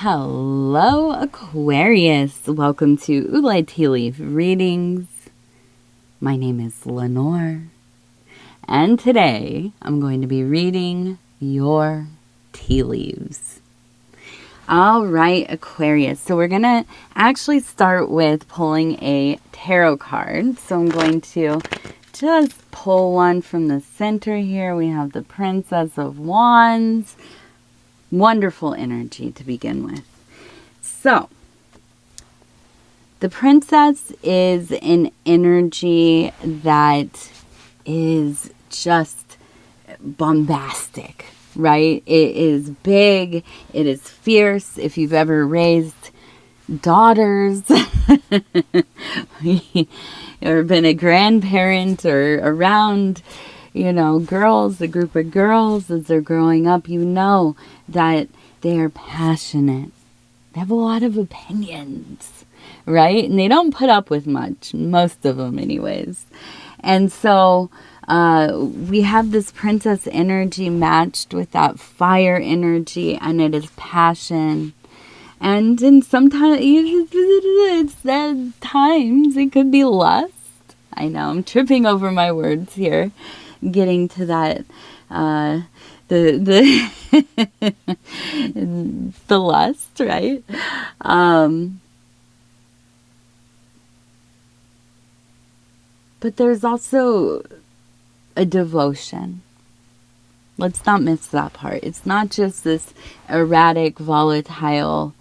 Hello, Aquarius. Welcome to Ulai Tea Leaf Readings. My name is Lenor, and today I'm going to be reading your tea leaves. All right, Aquarius. So we're going to actually start with pulling a tarot card. So I'm going to just pull one from the center here. We have the Princess of Wands. Wonderful energy to begin with. So, the Princess is an energy that is just bombastic, right? It is big. It is fierce. If you've ever raised daughters or been a grandparent or around girls, a group of girls as they're growing up, you know that they are passionate. They have a lot of opinions, right? And they don't put up with much, most of them anyways. And so we have this princess energy matched with that fire energy, and it is passion. And in sometimes, times it could be lust. I know, I'm tripping over my words here. Getting to that, the lust, right? But there's also a devotion. Let's not miss that part. It's not just this erratic, volatile,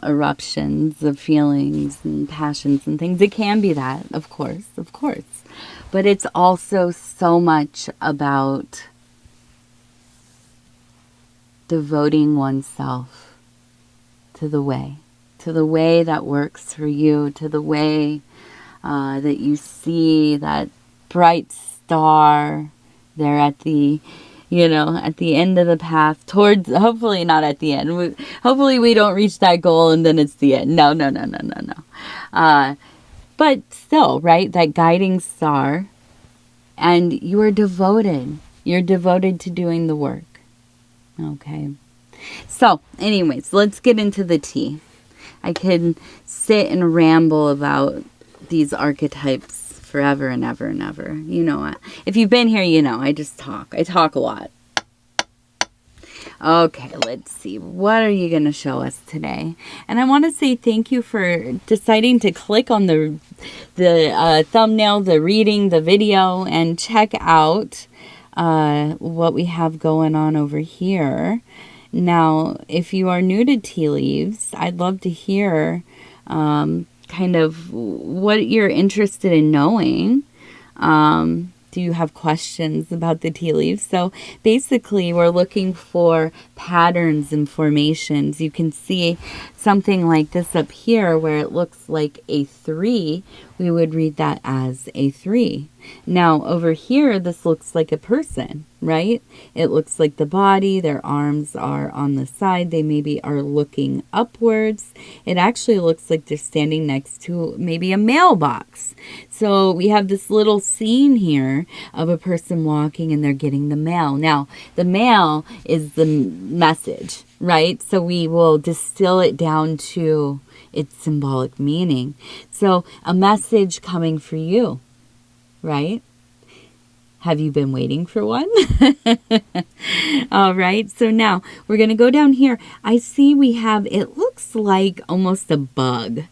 eruptions of feelings and passions and things. It can be that, of course. But it's also so much about devoting oneself to the way that works for you, to the way that you see that bright star there at the at the end of the path towards, hopefully not at the end. Hopefully we don't reach that goal and then it's the end. No. But still, right? That guiding star, and you are devoted. You're devoted to doing the work. Okay. So, anyways, let's get into the tea. I could sit and ramble about these archetypes forever and ever and ever. If you've been here, I just talk. I talk a lot. Okay, let's see. What are you going to show us today? And I want to say thank you for deciding to click on the thumbnail, the reading, the video, and check out what we have going on over here. Now, if you are new to tea leaves, I'd love to hear kind of what you're interested in knowing. Do you have questions about the tea leaves? So basically, we're looking for patterns and formations. You can see something like this up here where it looks like a 3. We would read that as a 3. Now, over here, this looks like a person, right? It looks like the body. Their arms are on the side. They maybe are looking upwards. It actually looks like they're standing next to maybe a mailbox. So we have this little scene here of a person walking and they're getting the mail. Now, the mail is the message, right? So we will distill it down to its symbolic meaning. So a message coming for you, right? Have you been waiting for one? All right. So now we're going to go down here. I see we have, it looks like almost a bug.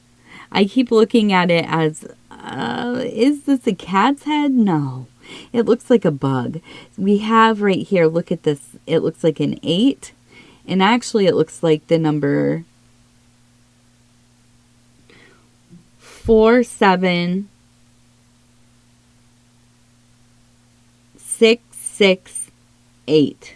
I keep looking at it as, is this a cat's head? No, it looks like a bug. We have right here, look at this. It looks like an 8. And actually it looks like the number 47668.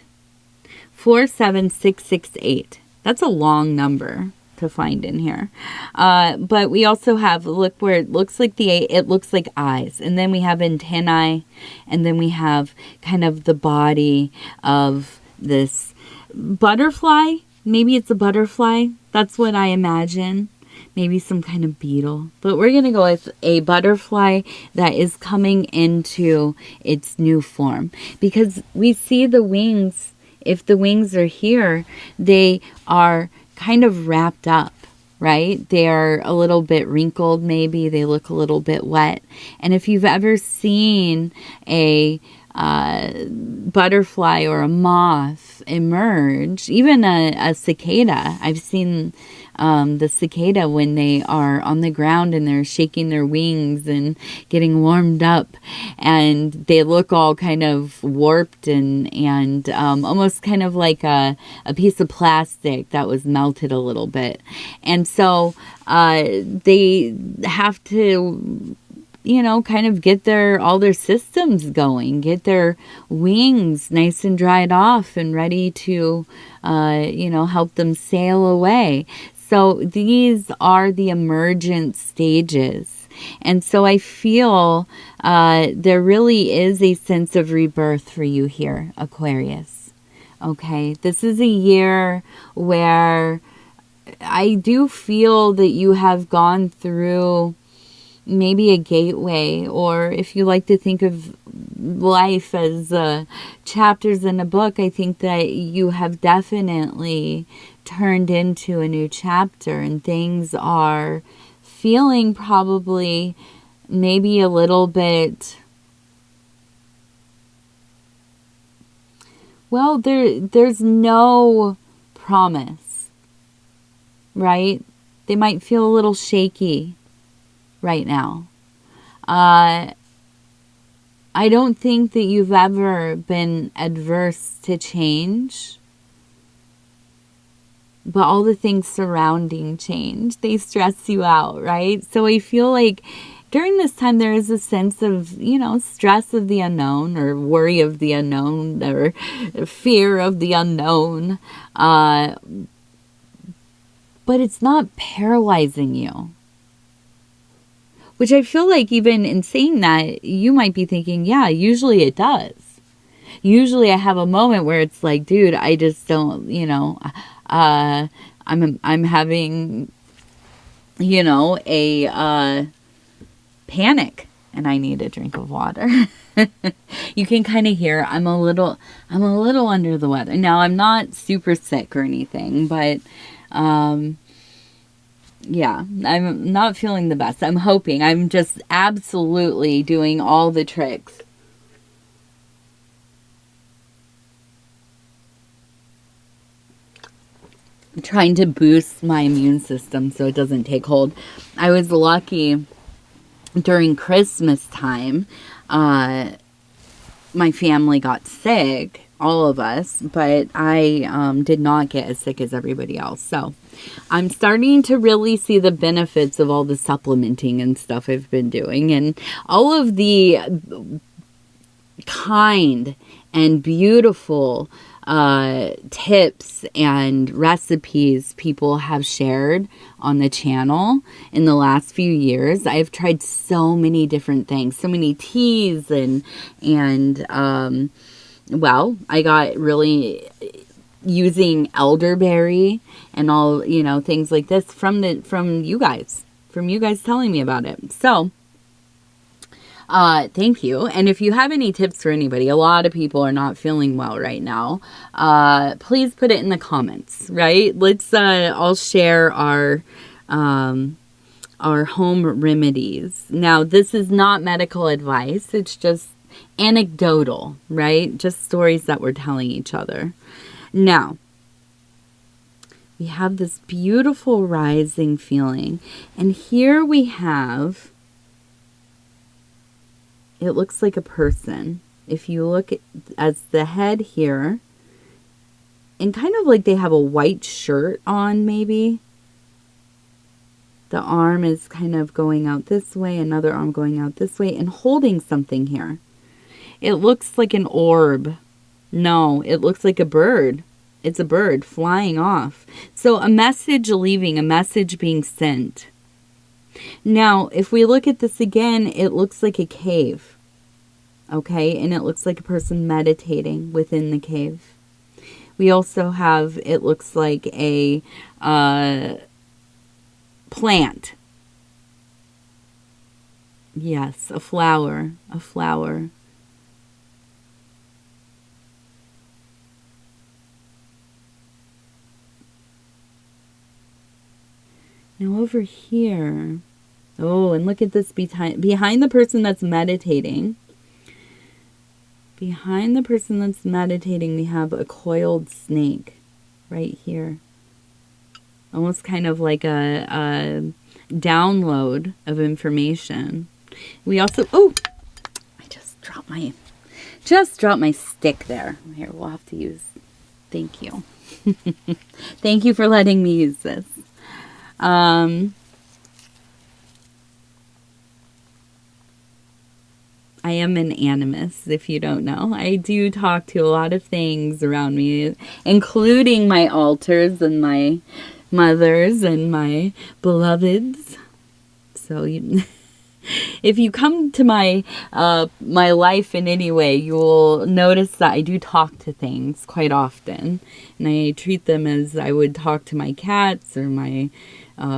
47668. That's a long number to find in here. But we also have, look where it looks like the 8, it looks like eyes. And then we have antennae. And then we have kind of the body of this butterfly. Maybe it's a butterfly. That's what I imagine. Maybe some kind of beetle. But we're going to go with a butterfly that is coming into its new form. Because we see the wings if the wings are here, they are kind of wrapped up, right? They are a little bit wrinkled, maybe. They look a little bit wet. And if you've ever seen a butterfly or a moth emerge, even a cicada. I've seen the cicada when they are on the ground and they're shaking their wings and getting warmed up, and they look all kind of warped and almost kind of like a piece of plastic that was melted a little bit. And so they have to, you know, kind of get all their systems going, get their wings nice and dried off and ready to, you know, help them sail away. So these are the emergent stages. And so I feel there really is a sense of rebirth for you here, Aquarius. Okay, this is a year where I do feel that you have gone through maybe a gateway, or if you like to think of life as chapters in a book, I think that you have definitely turned into a new chapter, and things are feeling probably maybe a little bit, well, there's no promise, right? They might feel a little shaky right now. I don't think that you've ever been adverse to change, but all the things surrounding change, they stress you out, right? So I feel like during this time there is a sense of, you know, stress of the unknown, or worry of the unknown, or fear of the unknown, but it's not paralyzing you. Which I feel like even in saying that, you might be thinking, yeah, usually it does. Usually I have a moment where it's like, dude, I just don't, you know, I'm having, you know, a panic and I need a drink of water. You can kind of hear I'm a little under the weather. Now, I'm not super sick or anything, but yeah, I'm not feeling the best. I'm hoping. I'm just absolutely doing all the tricks. I'm trying to boost my immune system so it doesn't take hold. I was lucky during Christmas time. My family got sick, all of us, but I did not get as sick as everybody else. So I'm starting to really see the benefits of all the supplementing and stuff I've been doing, and all of the kind and beautiful tips and recipes people have shared on the channel in the last few years. I've tried so many different things, so many teas and well, I got really using elderberry and all, you know, things like this from you guys telling me about it. So thank you. And if you have any tips for anybody, a lot of people are not feeling well right now. Please put it in the comments, right? Let's all share our home remedies. Now, this is not medical advice. It's just anecdotal, right? Just stories that we're telling each other. Now, we have this beautiful rising feeling, and here we have, it looks like a person. If you look at the head here, and kind of like they have a white shirt on, maybe. The arm is kind of going out this way, another arm going out this way, and holding something here. It looks like an orb. No, it looks like a bird. It's a bird flying off. So a message leaving, a message being sent. Now, if we look at this again, it looks like a cave. Okay, and it looks like a person meditating within the cave. We also have, it looks like a plant. Yes, a flower, a flower. Now over here. Oh, and look at this behind the person that's meditating. Behind the person that's meditating, we have a coiled snake right here. Almost kind of like a download of information. We also, oh, I just dropped my stick there. Here, we'll have to use, thank you. Thank you for letting me use this. I am an animist, if you don't know. I do talk to a lot of things around me, including my altars and my mothers and my beloveds. So if you come to my my life in any way, you will notice that I do talk to things quite often. And I treat them as I would talk to my cats or my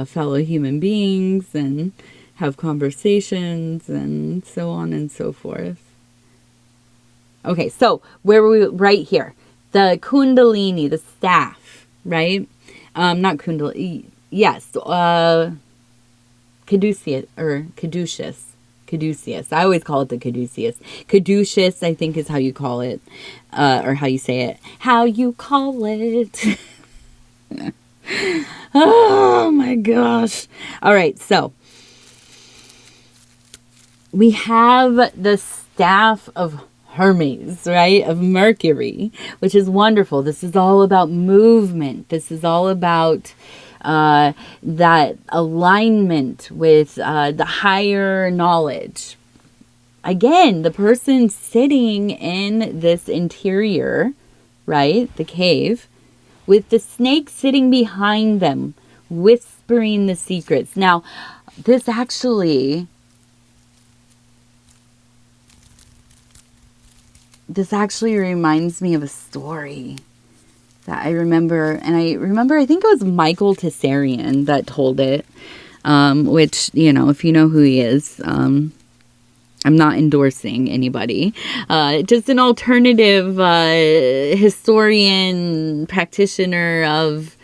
fellow human beings, and have conversations and so on and so forth. Okay, so where were we? Right here. The kundalini, the staff, right? Not kundalini. Yes. Caduceus, or Caduceus. Caduceus. I always call it the Caduceus. Caduceus, I think, is how you call it. Or how you say it. How you call it. Oh my gosh. All right, so we have the staff of Hermes, right? Of Mercury, which is wonderful. This is all about movement. This is all about that alignment with the higher knowledge. Again, the person sitting in this interior, right? The cave, with the snake sitting behind them, whispering the secrets. Now, this actually reminds me of a story that I remember. And I think it was Michael Tessarian that told it, which, you know, if you know who he is, I'm not endorsing anybody. Just an alternative historian, practitioner of,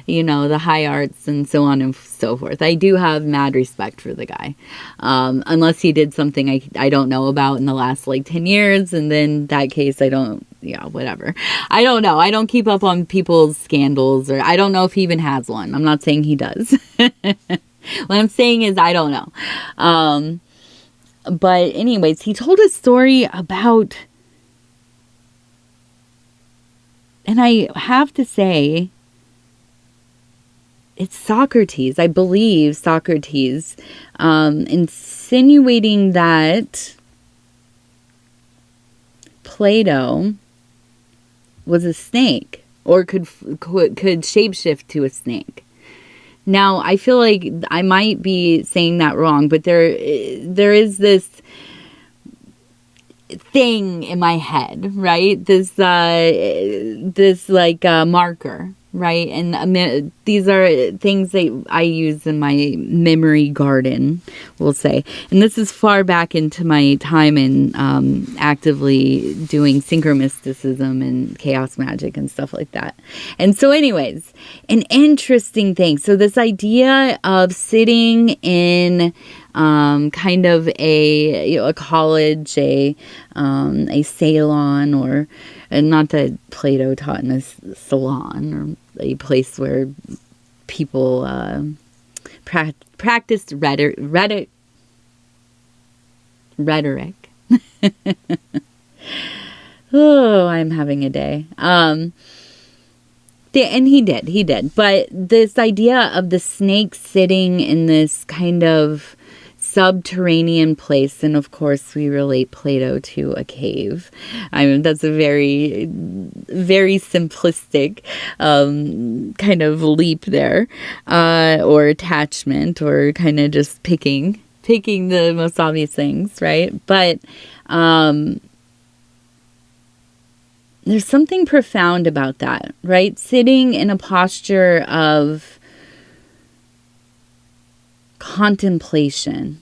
you know, the high arts and so on and so forth. I do have mad respect for the guy. Unless he did something I don't know about in the last like 10 years. And then that case, whatever. I don't know. I don't keep up on people's scandals, or I don't know if he even has one. I'm not saying he does. What I'm saying is I don't know. But anyways, he told a story about, and I have to say, it's Socrates, I believe Socrates, insinuating that Plato was a snake, or could shapeshift to a snake. Now, I feel like I might be saying that wrong, but there is this thing in my head, right? This marker, right? And these are things that I use in my memory garden, we'll say. And this is far back into my time in actively doing synchromysticism and chaos magic and stuff like that. And so anyways, an interesting thing. So this idea of sitting in kind of a college, a salon, or not that Plato taught in a salon, or a place where people practiced rhetoric. Oh, I'm having a day. And he did. But this idea of the snake sitting in this kind of subterranean place, and of course we relate Plato to a cave. I mean, that's a very, very simplistic kind of leap there, or attachment, or kind of just picking the most obvious things, right? But there's something profound about that, right? Sitting in a posture of contemplation,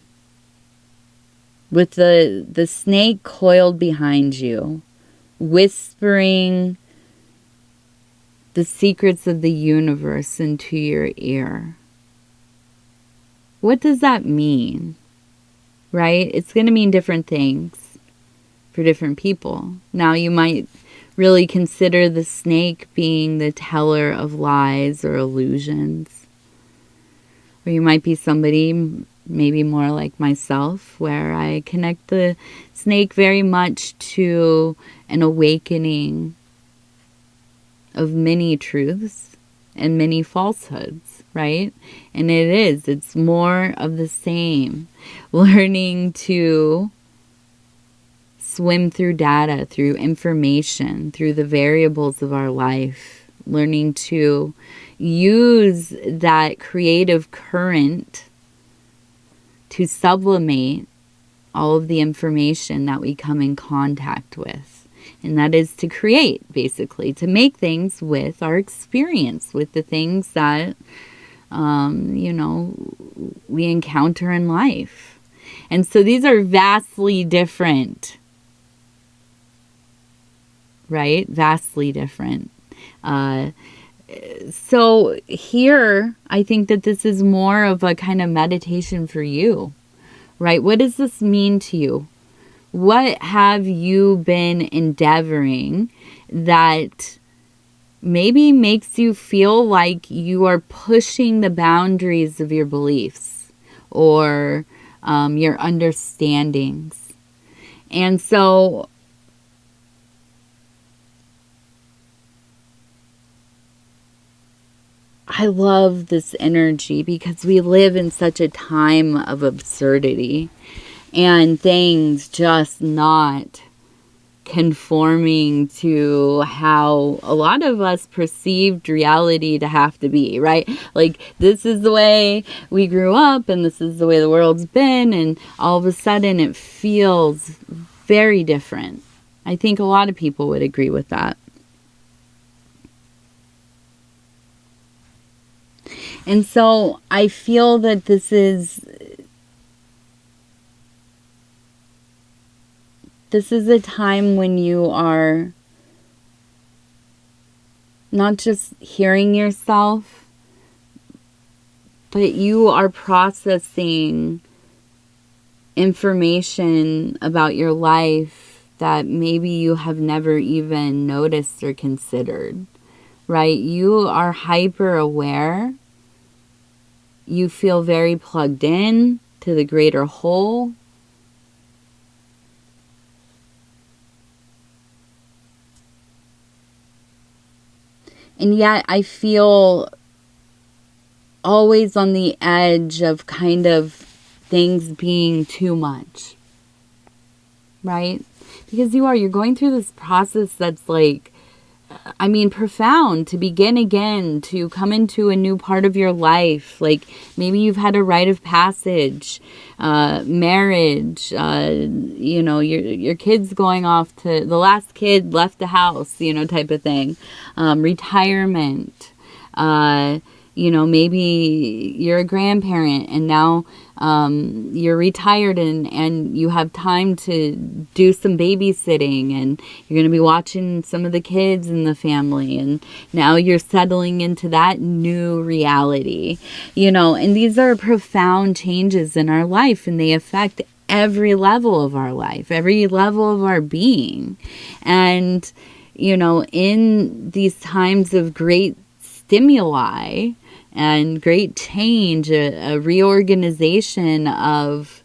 with the snake coiled behind you, whispering the secrets of the universe into your ear. what does that mean? Right? It's going to mean different things for different people. Now, you might really consider the snake being the teller of lies or illusions. Or you might be somebody maybe more like myself, where I connect the snake very much to an awakening of many truths and many falsehoods, right? And it's more of the same. Learning to swim through data, through information, through the variables of our life. Learning to use that creative current to sublimate all of the information that we come in contact with. And that is to create, basically, to make things with our experience, with the things that, we encounter in life. And so these are vastly different, right? Vastly different. So here, I think that this is more of a kind of meditation for you, right? What does this mean to you? What have you been endeavoring that maybe makes you feel like you are pushing the boundaries of your beliefs or your understandings? And so I love this energy because we live in such a time of absurdity and things just not conforming to how a lot of us perceived reality to have to be, right? Like, this is the way we grew up and this is the way the world's been, and all of a sudden it feels very different. I think a lot of people would agree with that. And so I feel that this is a time when you are not just hearing yourself, but you are processing information about your life that maybe you have never even noticed or considered, right? You are hyper aware. You feel very plugged in to the greater whole. And yet I feel always on the edge of kind of things being too much, right? Because you're going through this process that's like, profound, to begin again, to come into a new part of your life. Like, maybe you've had a rite of passage, marriage, your kids going off to, the last kid left the house, type of thing, retirement, maybe you're a grandparent and now you're retired and you have time to do some babysitting, and you're going to be watching some of the kids in the family, and now you're settling into that new reality, and these are profound changes in our life, and they affect every level of our life, every level of our being. And, in these times of great stimuli and great change, a reorganization of,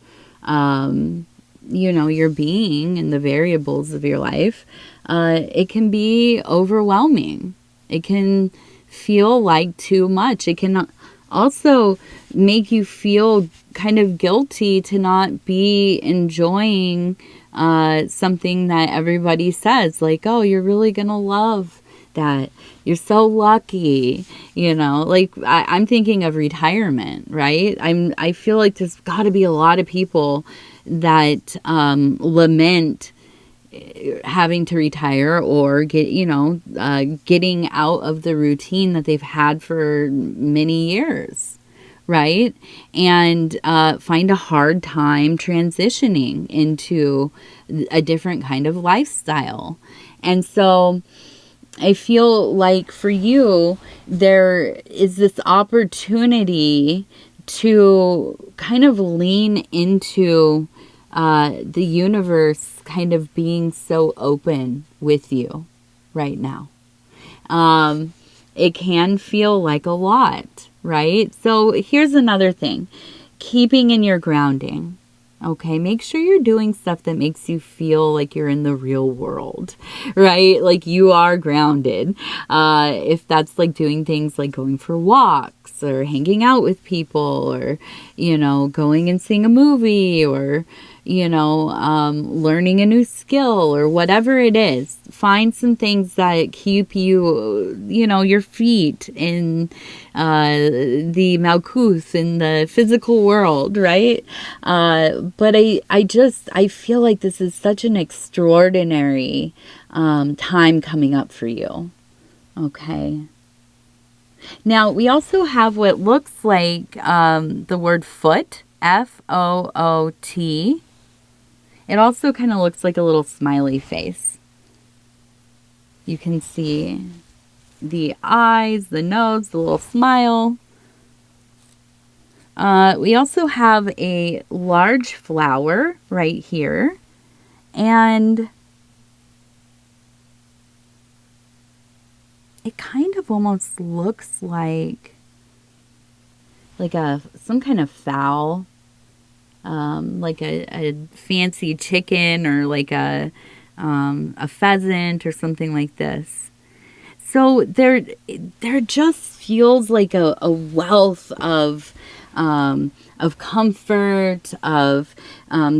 your being and the variables of your life, it can be overwhelming. It can feel like too much. It can also make you feel kind of guilty to not be enjoying something that everybody says, like, oh, you're really gonna love that, you're so lucky, I'm thinking of retirement, right? I feel like there's got to be a lot of people that lament having to retire or getting out of the routine that they've had for many years, right? And find a hard time transitioning into a different kind of lifestyle. And so I feel like for you, there is this opportunity to kind of lean into the universe kind of being so open with you right now. It can feel like a lot, right? So here's another thing. Keeping in your grounding. Okay, make sure you're doing stuff that makes you feel like you're in the real world, right? Like you are grounded. If that's like doing things like going for walks or hanging out with people or, you know, going and seeing a movie or, you know, learning a new skill or whatever it is, find some things that keep you, you know, your feet in the Malkuth, in the physical world, right? But I feel like this is such an extraordinary time coming up for you. Okay. Now, we also have what looks like the word foot, F-O-O-T. It also kind of looks like a little smiley face. You can see the eyes, the nose, the little smile. We also have a large flower right here. And it kind of almost looks like some kind of fowl. Like a fancy chicken or like a pheasant or something like this. So there just feels like a wealth of comfort, of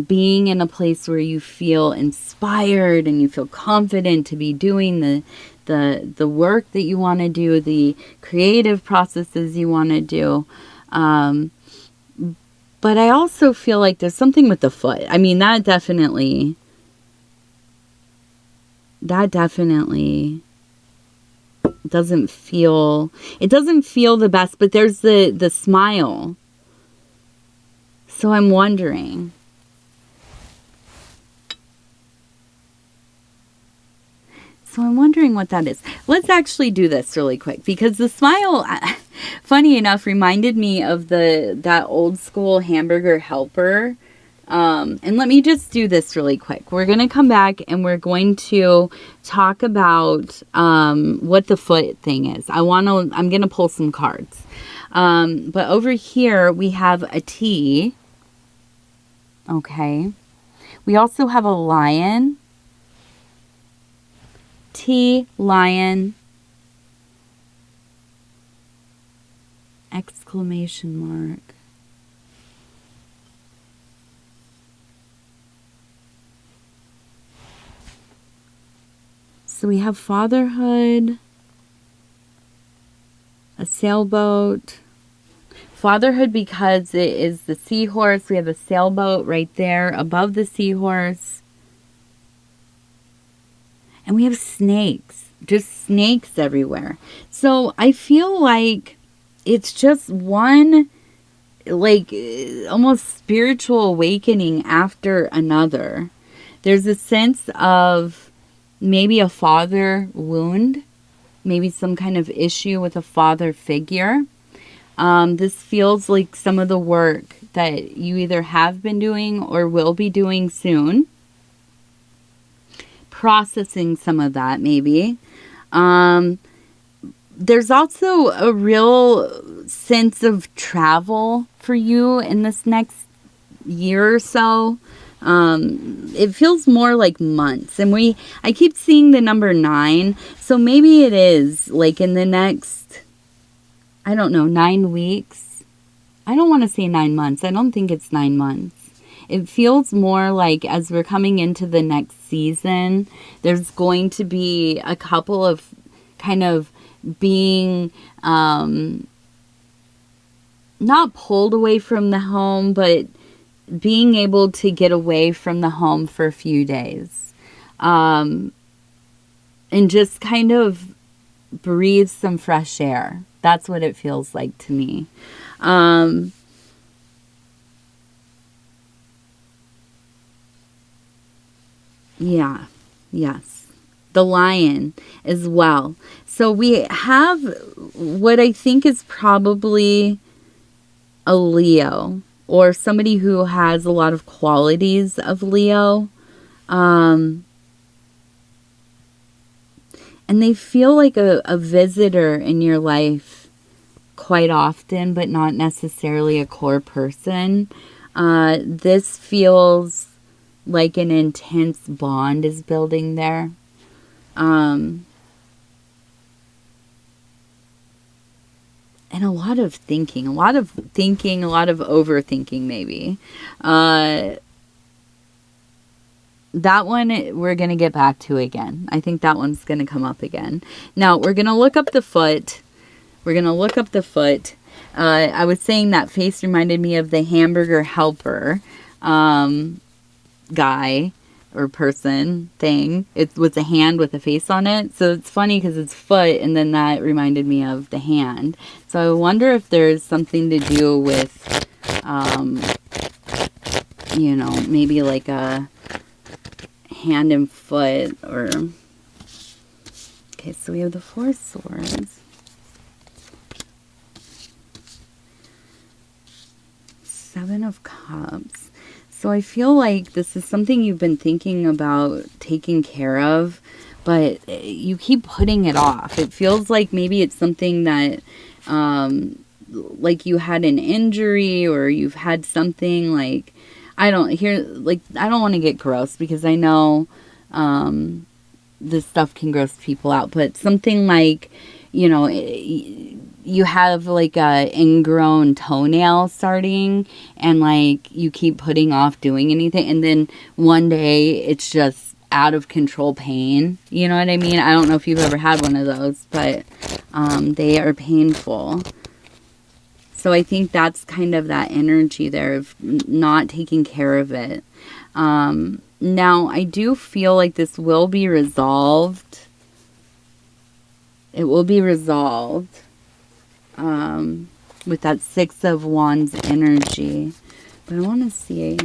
being in a place where you feel inspired and you feel confident to be doing the work that you want to do, the creative processes you want to do. But I also feel like there's something with the foot. I mean, that definitely doesn't feel the best, but there's the smile. So I'm wondering. What that is. Let's actually do this really quick because the smile, funny enough, reminded me of that old school hamburger helper. And let me just do this really quick. We're going to come back and we're going to talk about what the foot thing is. I'm going to pull some cards. But over here we have a T. Okay. We also have a lion. T, lion, exclamation mark. So we have fatherhood, a sailboat. Fatherhood because it is the seahorse. We have a sailboat right there above the seahorse. And we have snakes, just snakes everywhere. So I feel like it's just one, like, almost spiritual awakening after another. There's a sense of maybe a father wound, maybe some kind of issue with a father figure. This feels like some of the work that you either have been doing or will be doing soon. Processing some of that maybe. There's also a real sense of travel for you in this next year or so. It feels more like months, and I keep seeing the number 9, so maybe it is like in the next, I don't know, 9 weeks. I don't want to say 9 months. I don't think it's 9 months. It feels more like as we're coming into the next season, there's going to be a couple of kind of being not pulled away from the home, but being able to get away from the home for a few days. And just kind of breathe some fresh air. That's what it feels like to me. Yeah, yes. The lion as well. So we have what I think is probably a Leo, or somebody who has a lot of qualities of Leo. And they feel like a visitor in your life quite often, but not necessarily a core person. This feels like an intense bond is building there. And a lot of thinking, a lot of overthinking maybe. That one we're going to get back to again. I think that one's going to come up again. Now, we're going to look up the foot. I was saying that face reminded me of the hamburger helper guy or person thing. It was a hand with a face on it. So it's funny because it's foot, and then that reminded me of the hand. So I wonder if there's something to do with, you know, maybe like a hand and foot, or... Okay, so we have the Four Swords. Seven of Cups. So I feel like this is something you've been thinking about taking care of, but you keep putting it off. It feels like maybe it's something that, like you had an injury, or you've had something like, I don't want to get gross, because I know this stuff can gross people out, but something like, you know, you have like a ingrown toenail starting, and like you keep putting off doing anything, and then one day it's just out of control pain. You know what I mean? I don't know if you've ever had one of those, but they are painful. So I think that's kind of that energy there of not taking care of it. Now, I do feel like this will be resolved. It will be resolved with that Six of Wands energy. But I want to see...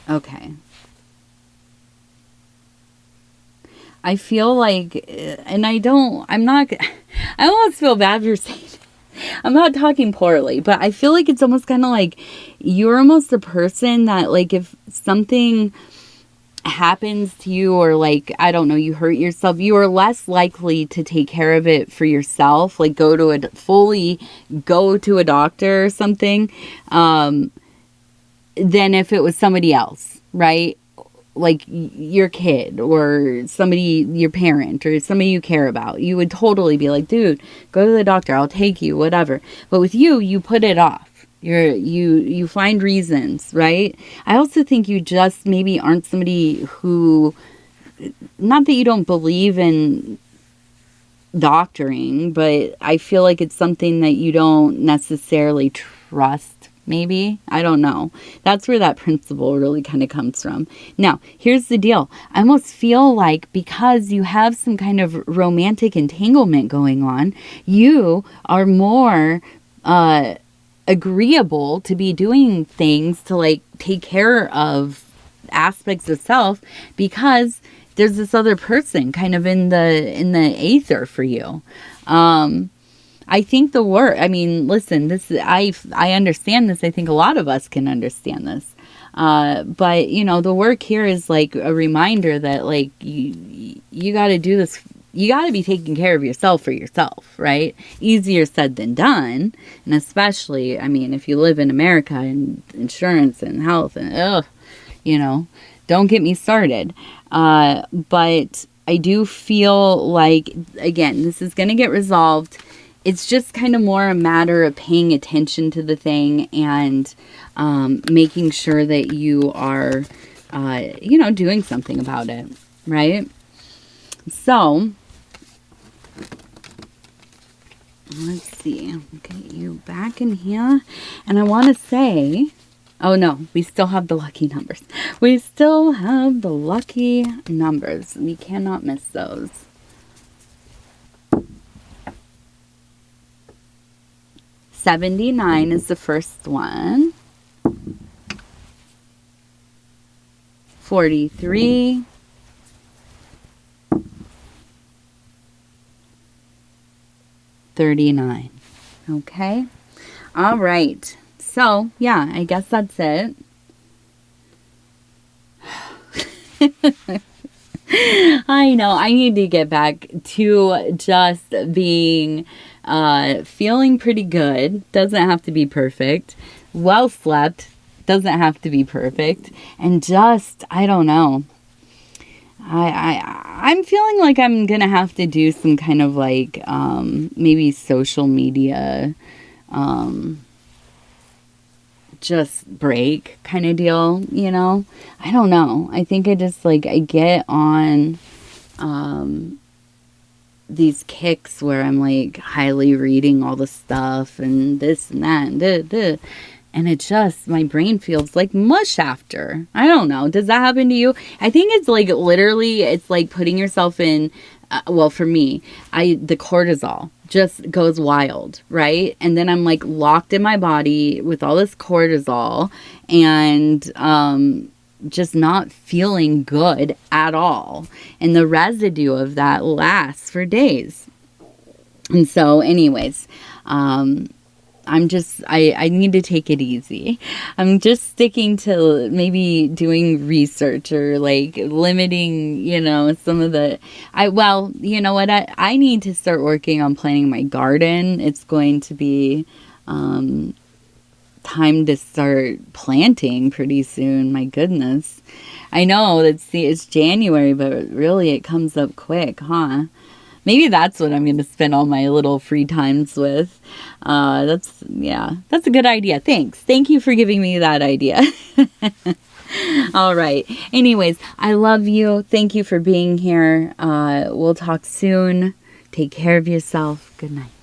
Okay. I feel like, and I almost feel bad for saying it. I'm not talking poorly, but I feel like it's almost kind of like you're almost a person that, like, if something happens to you, or like, I don't know, you hurt yourself, you are less likely to take care of it for yourself, like go to a doctor or something, than if it was somebody else, right? Like your kid or somebody, your parent or somebody you care about. You would totally be like, dude, go to the doctor, I'll take you, whatever. But with you put it off. You find reasons, right? I also think you just maybe aren't somebody who, not that you don't believe in doctoring, but I feel like it's something that you don't necessarily trust. Maybe. I don't know. That's where that principle really kind of comes from. Now, here's the deal. I almost feel like because you have some kind of romantic entanglement going on, you are more agreeable to be doing things to like take care of aspects of self, because there's this other person kind of in the aether for you. I think the work, I mean, listen, I understand this. I think a lot of us can understand this. But, you know, the work here is like a reminder that, like, you got to do this. You got to be taking care of yourself for yourself, right? Easier said than done. And especially, I mean, if you live in America and insurance and health and, you know, don't get me started. But I do feel like, again, this is going to get resolved. It's just kind of more a matter of paying attention to the thing and making sure that you are, you know, doing something about it, right? So, let's see. Get you back in here. And I want to say, oh no, we still have the lucky numbers. We still have the lucky numbers. We cannot miss those. 79 is the first one. 43, 39. Okay. All right. So, yeah, I guess that's it. I know. I need to get back to just being, feeling pretty good. Doesn't have to be perfect. Well slept. Doesn't have to be perfect. And just, I don't know. I'm feeling like I'm going to have to do some kind of like, maybe social media, just break kind of deal, you know? I don't know. I think I just like, I get on, these kicks where I'm like highly reading all the stuff and this and that and duh. And it just, my brain feels like mush after. I don't know. Does that happen to you? I think it's like literally, it's like putting yourself in, well, for me, the cortisol just goes wild, right? And then I'm like locked in my body with all this cortisol and just not feeling good at all. And the residue of that lasts for days. And so anyways, I need to take it easy. I'm just sticking to maybe doing research or like limiting, you know, some of the, well, you know what? I need to start working on planting my garden. It's going to be, time to start planting pretty soon. My goodness. I know it's January, but really it comes up quick, huh? Maybe that's what I'm going to spend all my little free times with. That's a good idea. Thanks. Thank you for giving me that idea. All right. Anyways, I love you. Thank you for being here. We'll talk soon. Take care of yourself. Good night.